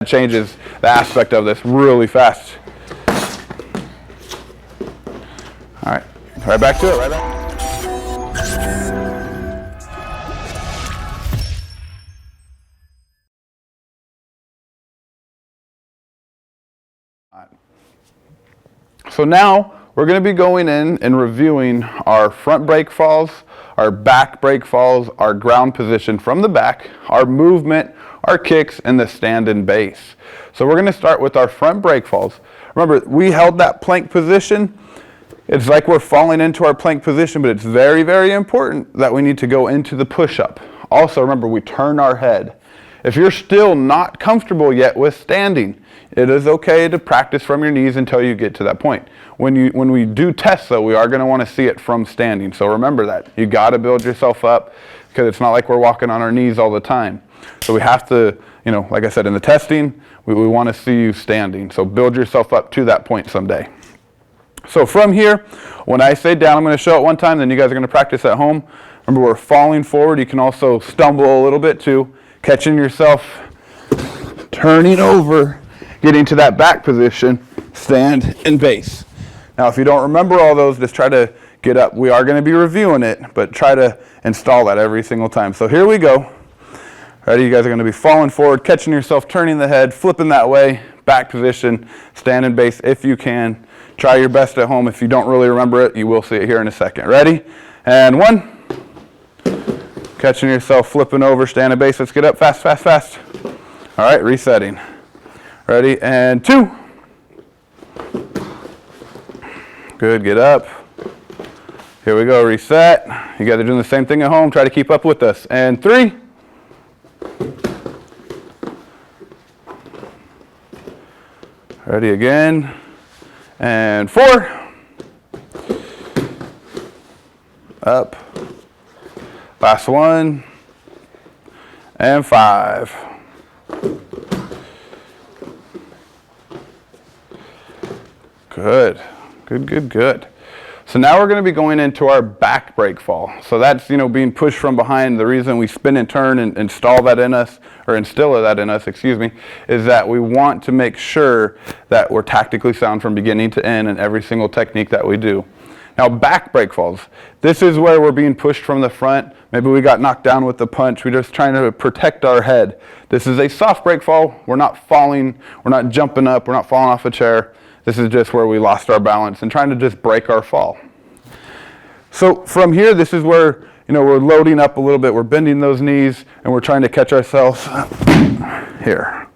changes the aspect of this really fast. All right, right back to it, right back. So now we're going to be going in and reviewing our front break falls, our back break falls, our ground position from the back, our movement, our kicks, and the stand and base. So we're going to start with our front break falls. Remember, we held that plank position. It's like we're falling into our plank position, but it's very, very important that we need to go into the push-up. Also, remember, we turn our head. If you're still not comfortable yet with standing, it is okay to practice from your knees until you get to that point. When we do tests, though, we are going to want to see it from standing. So remember that. You got to build yourself up because it's not like we're walking on our knees all the time. So we have to, like I said, in the testing, we want to see you standing. So build yourself up to that point someday. So from here, when I say down, I'm going to show it one time, then you guys are going to practice at home. Remember, we're falling forward. You can also stumble a little bit too, catching yourself, turning over, getting to that back position, stand and base. Now, if you don't remember all those, just try to get up. We are going to be reviewing it, but try to install that every single time. So here we go. Ready? You guys are going to be falling forward, catching yourself, turning the head, flipping that way, back position, stand and base if you can. Try your best at home. If you don't really remember it, you will see it here in a second. Ready? And one. Catching yourself, flipping over, stand and base. Let's get up fast, fast, fast. All right, resetting. Ready? And two. Good, get up. Here we go, reset. You guys are doing the same thing at home. Try to keep up with us. And three. Ready again. And four. Up. Last one. And five. Good. Good, good, good. So now we're going to be going into our back break fall. So that's, being pushed from behind. The reason we spin and turn and install that in us, or instill that in us, is that we want to make sure that we're tactically sound from beginning to end in every single technique that we do. Now, back break falls. This is where we're being pushed from the front. Maybe we got knocked down with the punch. We're just trying to protect our head. This is a soft break fall. We're not falling. We're not jumping up. We're not falling off a chair. This is just where we lost our balance and trying to just break our fall. So from here, this is where, we're loading up a little bit. We're bending those knees and we're trying to catch ourselves here.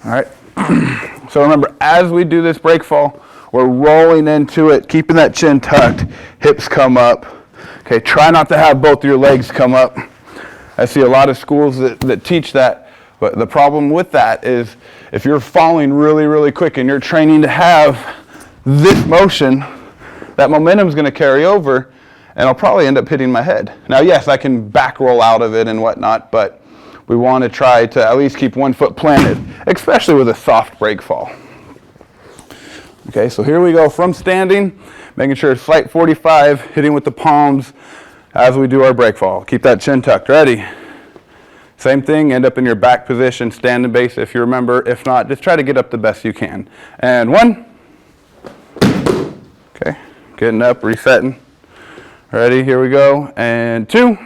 All right. So remember, as we do this break fall, we're rolling into it, keeping that chin tucked, hips come up. Okay, try not to have both your legs come up. I see a lot of schools that teach that. But the problem with that is if you're falling really, really quick and you're training to have this motion, that momentum is going to carry over and I'll probably end up hitting my head. Now, yes, I can back roll out of it and whatnot, but we want to try to at least keep one foot planted, especially with a soft break fall. Okay, so here we go from standing, making sure it's flight 45, hitting with the palms as we do our break fall. Keep that chin tucked. Ready? Same thing, end up in your back position, stand and base if you remember. If not, just try to get up the best you can. And one. Okay, getting up, resetting. Ready, here we go. And two.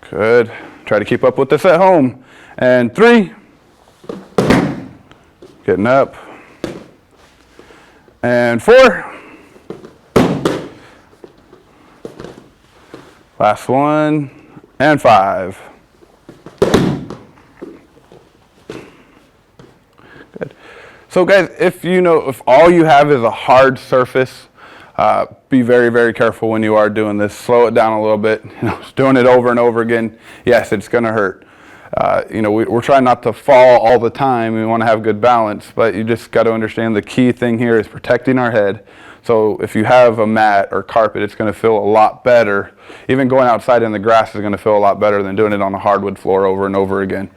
Good. Try to keep up with this at home. And three. Getting up. And four. Last one, and five. Good. So guys, if all you have is a hard surface, be very, very careful when you are doing this. Slow it down a little bit. Doing it over and over again, yes, it's going to hurt. We're trying not to fall all the time. We want to have good balance, but you just got to understand the key thing here is protecting our head. So if you have a mat or carpet, it's going to feel a lot better. Even going outside in the grass is going to feel a lot better than doing it on a hardwood floor over and over again.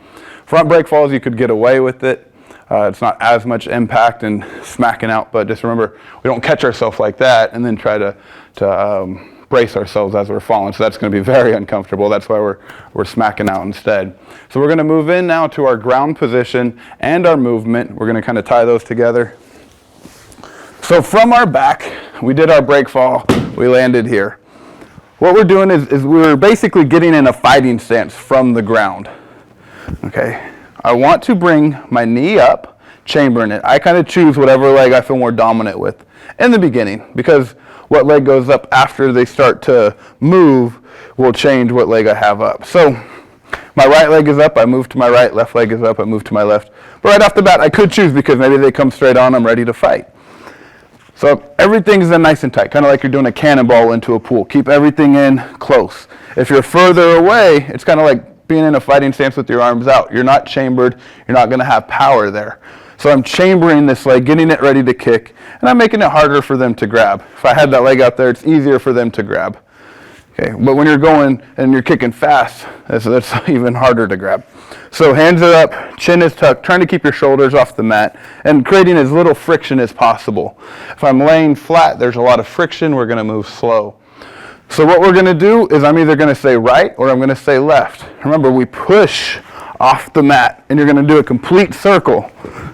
Front break falls, you could get away with it. It's not as much impact and smacking out, but just remember, we don't catch ourselves like that and then try to brace ourselves as we're falling. So that's going to be very uncomfortable. That's why we're smacking out instead. So we're going to move in now to our ground position and our movement. We're going to kind of tie those together. So from our back, we did our break fall. We landed here. What we're doing is we're basically getting in a fighting stance from the ground. Okay. I want to bring my knee up, chambering it. I kind of choose whatever leg I feel more dominant with in the beginning, because what leg goes up after they start to move will change what leg I have up. So my right leg is up, I move to my right, left leg is up, I move to my left. But right off the bat, I could choose because maybe they come straight on, I'm ready to fight. So everything's in nice and tight, kind of like you're doing a cannonball into a pool. Keep everything in close. If you're further away, it's kind of like being in a fighting stance with your arms out. You're not chambered, you're not going to have power there. So I'm chambering this leg, getting it ready to kick, and I'm making it harder for them to grab. If I had that leg out there, it's easier for them to grab. Okay, but when you're going and you're kicking fast, that's even harder to grab. So hands are up, chin is tucked, trying to keep your shoulders off the mat, and creating as little friction as possible. If I'm laying flat, there's a lot of friction, we're going to move slow. So what we're going to do is I'm either going to say right or I'm going to say left. Remember, we push off the mat, and you're going to do a complete circle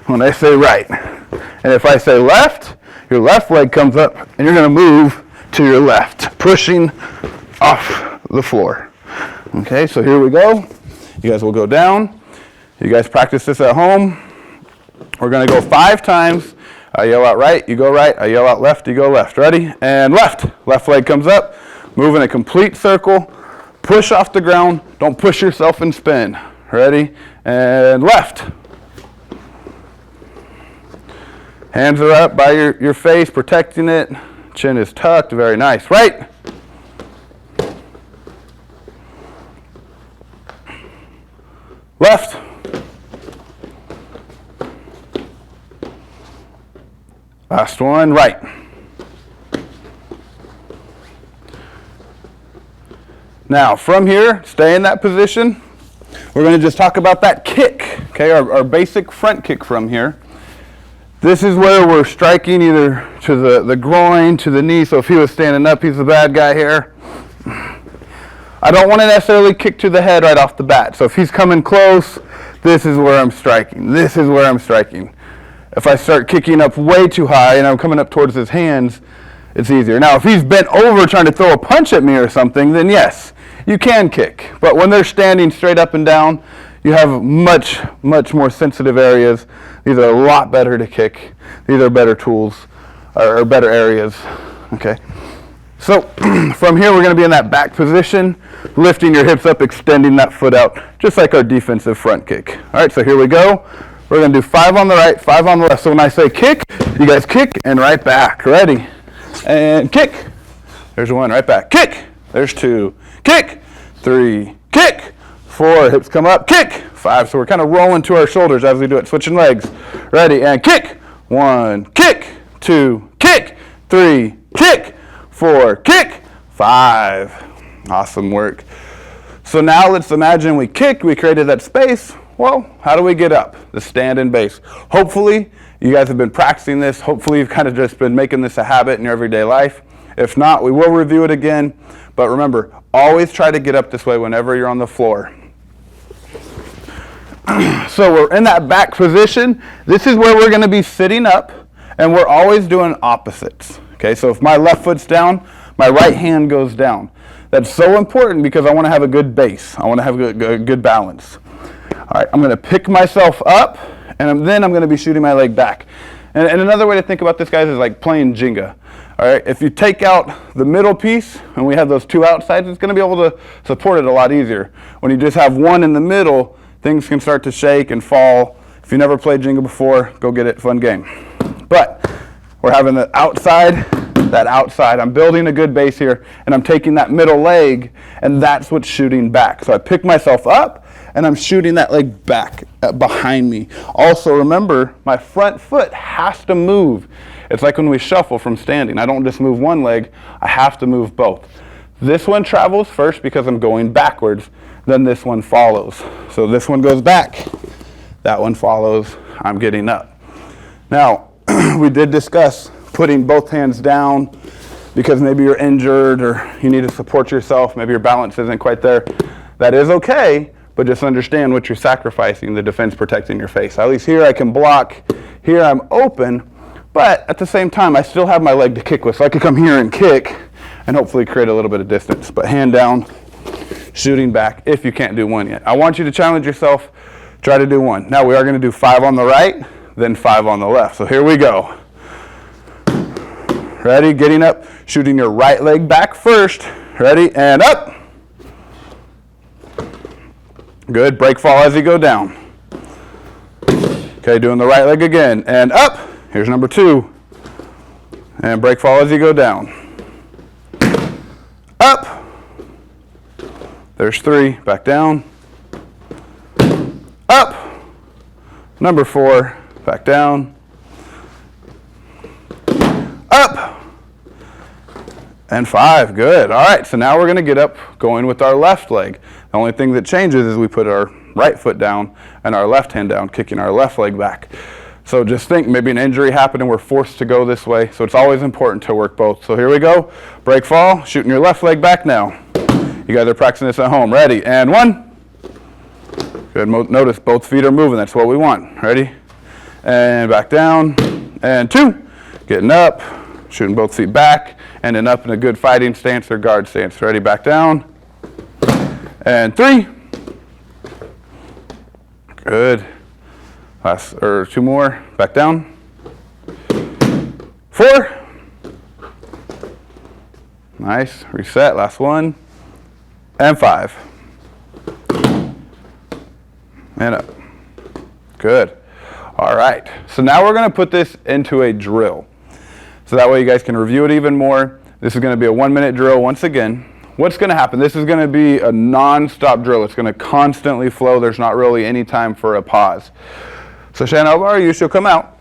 when I say right. And if I say left, your left leg comes up, and you're going to move to your left, pushing off the floor. Okay, so here we go. You guys will go down. You guys practice this at home. We're going to go 5 times. I yell out right, you go right. I yell out left, you go left. Ready? And left. Left leg comes up. Move in a complete circle. Push off the ground. Don't push yourself and spin. Ready? And left. Hands are up by your face, protecting it. Chin is tucked. Very nice. Right. Left. Last one, right. Now, from here, stay in that position. We're going to just talk about that kick, okay, our basic front kick from here. This is where we're striking either to the groin, to the knee. So if he was standing up, he's the bad guy here. I don't want to necessarily kick to the head right off the bat. So if he's coming close, this is where I'm striking. This is where I'm striking. If I start kicking up way too high and I'm coming up towards his hands, it's easier. Now, if he's bent over trying to throw a punch at me or something, then yes, you can kick. But when they're standing straight up and down, you have much, much more sensitive areas. These are a lot better to kick. These are better tools, or better areas. Okay. So from here, we're going to be in that back position, lifting your hips up, extending that foot out, just like our defensive front kick. All right, so here we go. We're going to do 5 on the right, 5 on the left. So when I say kick, you guys kick and right back. Ready? And kick. There's 1, right back. Kick. There's 2. Kick. 3. Kick. 4. Hips come up. Kick. 5. So we're kind of rolling to our shoulders as we do it. Switching legs. Ready? And kick. 1. Kick. 2. Kick. 3. Kick. 4. Kick. 5. Awesome work. So now let's imagine we kicked. We created that space. Well, how do we get up? The stand and base. Hopefully, you guys have been practicing this. Hopefully, you've kind of just been making this a habit in your everyday life. If not, we will review it again. But remember, always try to get up this way whenever you're on the floor. So we're in that back position. This is where we're going to be sitting up, and we're always doing opposites. Okay, so if my left foot's down, my right hand goes down. That's so important because I want to have a good base. I want to have a good balance. All right, I'm going to pick myself up, and then I'm going to be shooting my leg back. And another way to think about this, guys, is like playing Jenga. All right, if you take out the middle piece, and we have those 2 outsides, it's going to be able to support it a lot easier. When you just have 1 in the middle, things can start to shake and fall. If you never played Jenga before, go get it, fun game. But we're having the outside, that outside. I'm building a good base here, and I'm taking that middle leg, and that's what's shooting back. So I pick myself up, and I'm shooting that leg back behind me. Also, remember, my front foot has to move. It's like when we shuffle from standing. I don't just move one leg, I have to move both. This one travels first because I'm going backwards, then this one follows. So this one goes back, that one follows, I'm getting up. Now, we did discuss putting both hands down, because maybe you're injured or you need to support yourself, maybe your balance isn't quite there, that is okay, but just understand what you're sacrificing, the defense protecting your face. At least here I can block, here I'm open, but at the same time I still have my leg to kick with, so I could come here and kick and hopefully create a little bit of distance. But hand down, shooting back if you can't do one yet. I want you to challenge yourself, try to do one. Now we are going to do 5 on the right, then 5 on the left. So here we go. Ready, getting up, shooting your right leg back first. Ready, and up. Good, break fall as you go down. Okay, doing the right leg again, and up. Here's number 2. And break fall as you go down. Up. There's 3, back down. Up. Number 4, back down. Up. And 5, good. All right, so now we're gonna get up going with our left leg. The only thing that changes is we put our right foot down and our left hand down, kicking our left leg back. So just think, maybe an injury happened and we're forced to go this way. So it's always important to work both. So here we go, break fall, shooting your left leg back now. You guys are practicing this at home. Ready, and 1. Good, notice both feet are moving, that's what we want. Ready, and back down, and 2. Getting up, shooting both feet back, and then up in a good fighting stance or guard stance. Ready, back down, and 3. Good. Last, or 2 more, back down. 4. Nice, reset, last 1. And 5. And up. Good. All right, so now we're gonna put this into a drill. So that way you guys can review it even more. This is gonna be a 1-minute drill once again. What's gonna happen? This is gonna be a non-stop drill. It's gonna constantly flow. There's not really any time for a pause. So Shannon, I'll borrow you, she'll come out.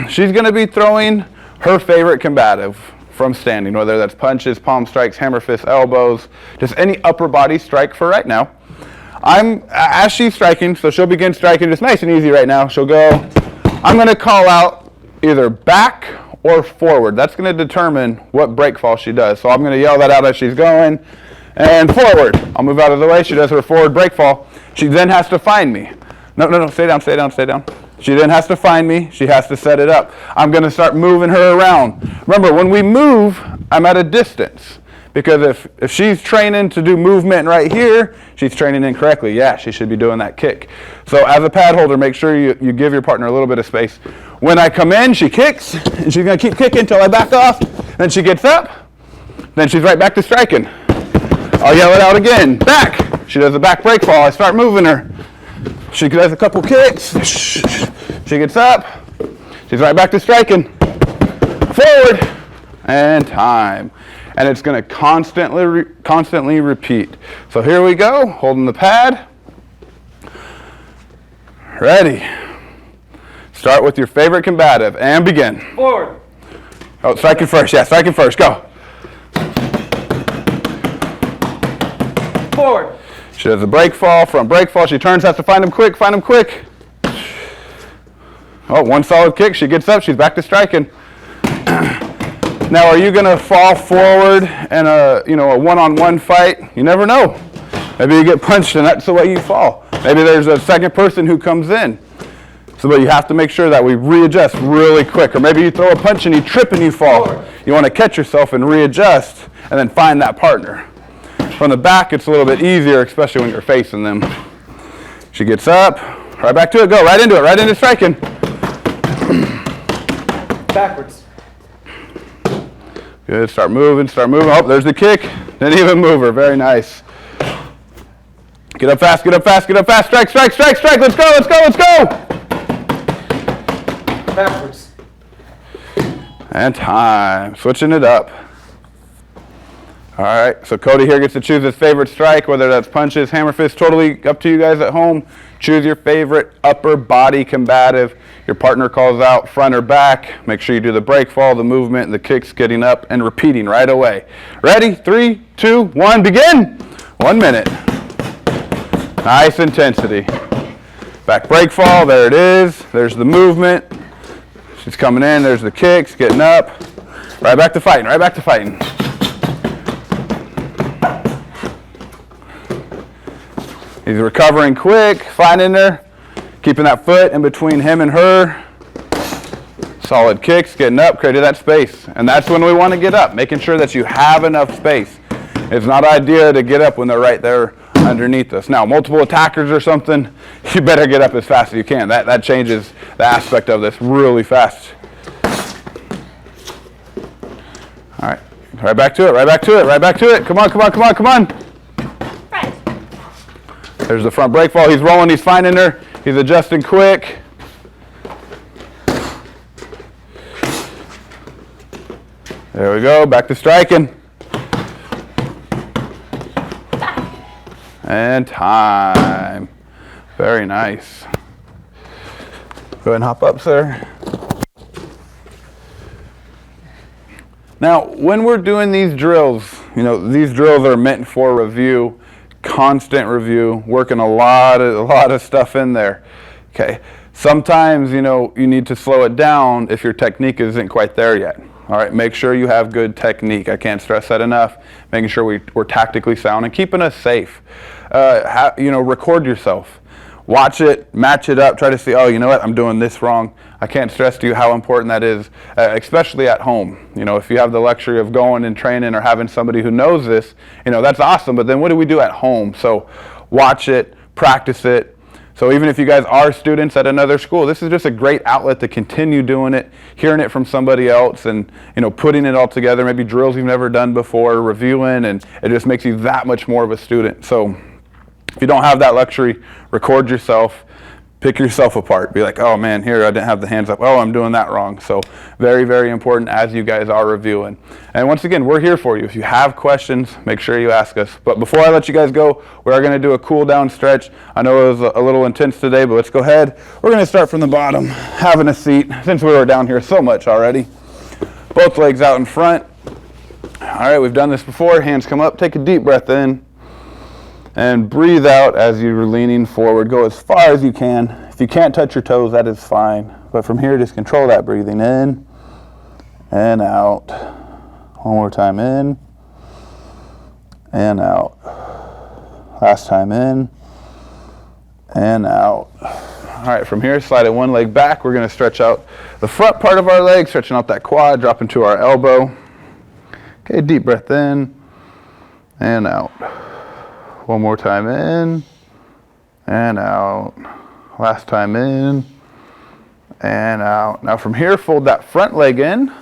She's gonna be throwing her favorite combative from standing, whether that's punches, palm strikes, hammer fists, elbows, just any upper body strike for right now. As she's striking, so she'll begin striking just nice and easy right now. She'll go, I'm gonna call out either back or forward. That's going to determine what break fall she does. So I'm going to yell that out as she's going. And forward. I'll move out of the way. She does her forward break fall. She then has to find me. No, stay down, stay down, stay down. She then has to find me. She has to set it up. I'm going to start moving her around. Remember, when we move, I'm at a distance. Because if she's training to do movement right here, she's training incorrectly. Yeah, she should be doing that kick. So as a pad holder, make sure you give your partner a little bit of space. When I come in, she kicks, and she's going to keep kicking until I back off. Then she gets up. Then she's right back to striking. I'll yell it out again. Back. She does a back break fall. I start moving her. She does a couple kicks. She gets up. She's right back to striking. Forward. And time. And it's going to constantly repeat. So here we go, holding the pad. Ready. Start with your favorite combative and begin. Forward. Oh, striking first. Yeah, striking first. Go. Forward. She does a break fall. From break fall, she turns, has to find him quick, find him quick. Oh, 1 solid kick. She gets up. She's back to striking. Now, are you going to fall forward in a one-on-one fight? You never know. Maybe you get punched and that's the way you fall. Maybe there's a second person who comes in. So, but you have to make sure that we readjust really quick. Or maybe you throw a punch and you trip and you fall. You want to catch yourself and readjust and then find that partner. From the back, it's a little bit easier, especially when you're facing them. She gets up, right back to it, go, right into it, right into striking. Backwards. Good, start moving. Oh, there's the kick. Didn't even move her, very nice. Get up fast, get up fast, get up fast. Strike, strike, strike, strike. Let's go, let's go, let's go. Backwards. And time, switching it up. All right, so Cody here gets to choose his favorite strike, whether that's punches, hammer fists, totally up to you guys at home. Choose your favorite upper body combative. Your partner calls out front or back. Make sure you do the break fall, the movement, the kicks, getting up, and repeating right away. Ready? 3, 2, 1, begin. 1 minute. Nice intensity. Back break fall, there it is. There's the movement. She's coming in, there's the kicks, getting up. Right back to fighting, right back to fighting. He's recovering quick, finding her, keeping that foot in between him and her. Solid kicks, getting up, creating that space. And that's when we want to get up, making sure that you have enough space. It's not ideal to get up when they're right there underneath us. Now, multiple attackers or something, you better get up as fast as you can. That changes the aspect of this really fast. All right, right back to it, right back to it, right back to it. Come on, come on, come on, come on. Right. There's the front break fall. He's rolling, he's finding her. He's adjusting quick. There we go, back to striking. And time. Very nice. Go ahead and hop up, sir. Now, when we're doing these drills, these drills are meant for review, constant review, working a lot of stuff in there. Okay. Sometimes, you need to slow it down if your technique isn't quite there yet. All right, make sure you have good technique. I can't stress that enough. Making sure we're tactically sound and keeping us safe. Record yourself. Watch it, match it up, try to see, oh, you know what, I'm doing this wrong. I can't stress to you how important that is, especially at home. If you have the luxury of going and training or having somebody who knows this, that's awesome, but then what do we do at home? So watch it, practice it. So even if you guys are students at another school, this is just a great outlet to continue doing it, hearing it from somebody else, and putting it all together, maybe drills you've never done before, reviewing, and it just makes you that much more of a student. So if you don't have that luxury, record yourself, pick yourself apart. Be like, oh man, here I didn't have the hands up. Oh, I'm doing that wrong. So very, very important as you guys are reviewing. And once again, we're here for you. If you have questions, make sure you ask us. But before I let you guys go, we are going to do a cool down stretch. I know it was a little intense today, but let's go ahead. We're going to start from the bottom, having a seat, since we were down here so much already. Both legs out in front. All right, we've done this before. Hands come up. Take a deep breath in. And breathe out as you're leaning forward. Go as far as you can. If you can't touch your toes, that is fine. But from here, just control that breathing in and out. One more time, in and out. Last time, in and out. All right, from here, sliding one leg back. We're going to stretch out the front part of our leg, stretching out that quad, drop into our elbow. Okay, deep breath in and out. One more time, in and out. Last time, in and out. Now from here, fold that front leg in,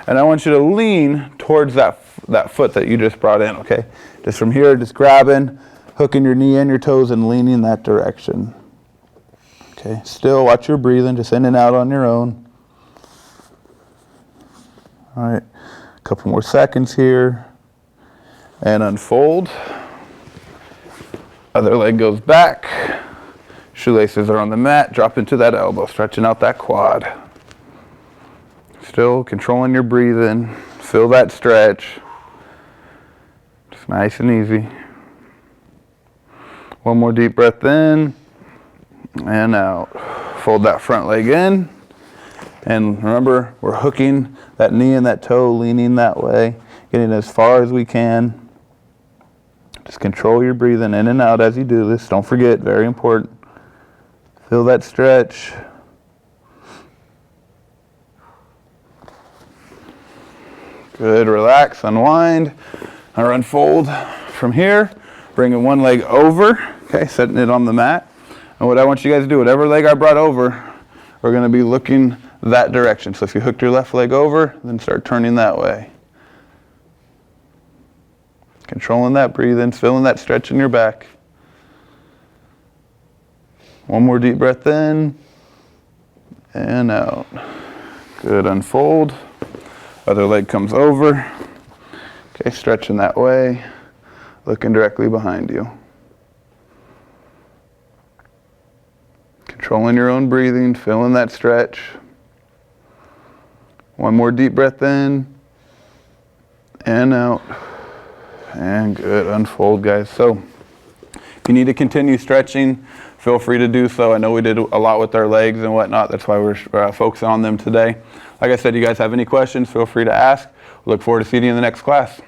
and I want you to lean towards that foot that you just brought in, okay? Just from here, just grabbing, hooking your knee and your toes and leaning that direction. Okay, still watch your breathing, just in and out on your own. All right, a couple more seconds here. And unfold. Other leg goes back. Shoelaces are on the mat. Drop into that elbow, stretching out that quad. Still controlling your breathing. Feel that stretch. Just nice and easy. One more deep breath in and out. Fold that front leg in. And remember, we're hooking that knee and that toe, leaning that way, getting as far as we can. Just control your breathing in and out as you do this. Don't forget, very important. Feel that stretch. Good, relax, unwind, or unfold. From here, bringing one leg over, okay, setting it on the mat. And what I want you guys to do, whatever leg I brought over, we're gonna be looking that direction. So if you hooked your left leg over, then start turning that way. Controlling that breathing, feeling that stretch in your back. One more deep breath in and out. Good, unfold. Other leg comes over. Okay, stretching that way, looking directly behind you. Controlling your own breathing, feeling that stretch. One more deep breath in and out. And good, unfold, guys. So if you need to continue stretching, feel free to do so. I know we did a lot with our legs and whatnot. That's why we're focusing on them today. Like I said, you guys have any questions, feel free to ask. We look forward to seeing you in the next class.